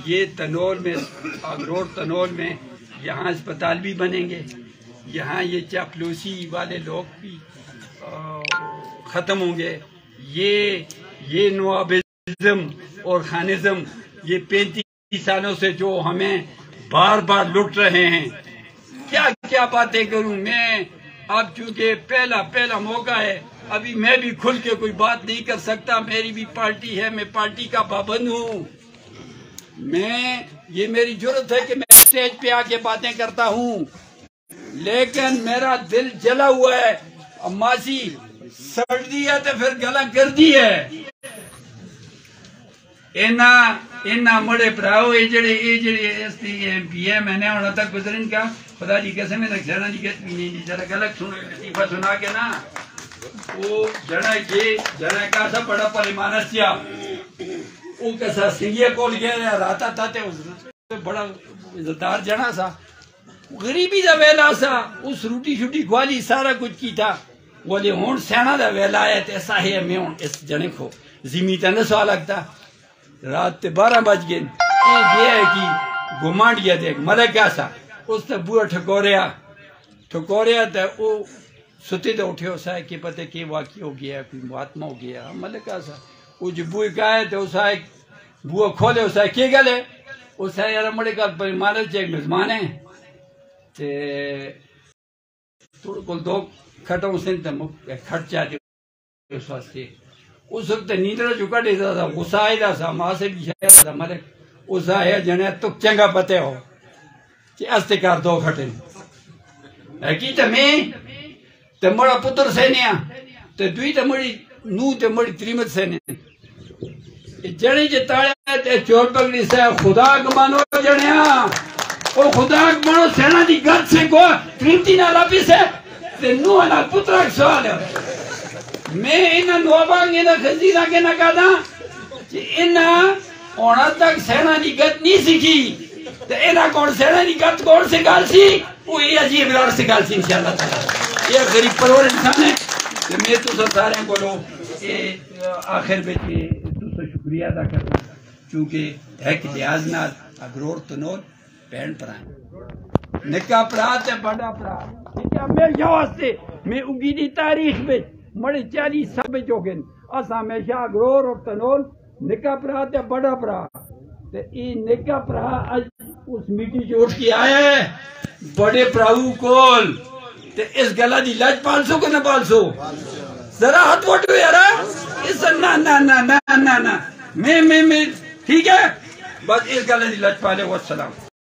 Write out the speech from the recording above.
یہ تنول میں اگرور تنول میں یہاں اسپتال بھی بنیں گے، یہاں یہ چاپلوسی والے لوگ بھی ختم ہوں گے. یہ نوابزم اور خانزم یہ 35 سالوں سے جو ہمیں بار بار لٹ رہے ہیں، کیا باتیں کروں میں. اب چونکہ پہلا موقع ہے، ابھی میں بھی کھل کے کوئی بات نہیں کر سکتا. میری بھی پارٹی ہے، میں پارٹی کا پابند ہوں. یہ میری جرت ہے کہ میں اسٹیج پہ آ کے باتیں کرتا ہوں، لیکن میرا دل جلا ہوا ہے. ماسی سڑ دی ہے تو پھر گلا کر دی ہے. اینا مڑے پراؤ یہ جڑے اس پی ایم میں نے ہونا تک گزرن کا خدا جی قسم ہے جڑا جی کہت بھی نہیں جڑا غلط لطیفہ سنا کے نا وہ جڑا کا سا بڑا پریمانہ سیا وہ کیسا سنگیہ کول گیا راتا تھا تے بڑا عزتدار جنا سا غریبی دا ویلا سا اس روٹی شوٹی کھوالی سارا کچھ کی تھا. بولے ہون سینا دا ویلا ہے تے ایسا ہے میں ہون اس جنے کو زمین تے نہ سوا لگتا. رات تے 12 بج گئے. یہ گیا ہے کہ گمانڈ گیا دیکھ ملک ایسا اس تے بوہ ٹھکوریا تے وہ ستے تے اٹھے اسا ہے کہ پتہ کہ واقعی ہو گیا کوئی مہاتما ہو گیا ملک ایسا. وہ جو بوہ کہا ہے تے اسا ہے بوہ کھولے اسا ہے کہ گلے اسا ہے یار مڑے کا مالک چیک مزمان ہے تے تھوڑے کل دو کھٹوں سے کھٹ چاہتے اس واسطے. اس وقت نیندر جو کٹے تھا غصہ آئی تھا ماں سے بھی شاید تھا ملک اسا ہے جنے تو چنگا پتے ہو کہ استکار دو کھٹے ہے کی تے مڑا پتر سینیا تے دوی تے مڑی نو تے مڑی تریمت سینیا جنے جے تاڑیا تے چور پکڑی سے خدا کمانو جنیا او خدا کمانو سینا دی گھر سے کو تریمتی نہ لاپی سے تے نو انا پترک سوال ہے. میں انہاں نوابانگ انہاں خزیرہ کے نہ کہا کہ انہاں اونا تک سینا دی گت نہیں سیکھی تو انہاں کون سینا دی گت کون سکھال سی وہ یہ عجیب لار سکھال سی انشاءاللہ تعالی. یہ غریب پرور انسان ہے کہ میں تو سارے کو لو آخر میں تو شکریہ ادا کروں چونکہ ایک لحاظ نال اگرور تنول بہن پرائیں نکا پرا تے بڑا پرا میں واسطے میں اگی دی تاریخ میں مڑے 40 سال ہو گئے اسا ہمیشہ اگرور اور تنول نکا پرا تے بڑا پرا تے ای نکا پرا اج اس میٹی جو اٹھ کے آیا ہے بڑے پراؤ کول تے اس گلا دی لاج 500 کو نہ 500 ذرا ہاتھ وٹو یار اس نا میں ٹھیک ہے بس اس گلا دی لاج پالے والسلام.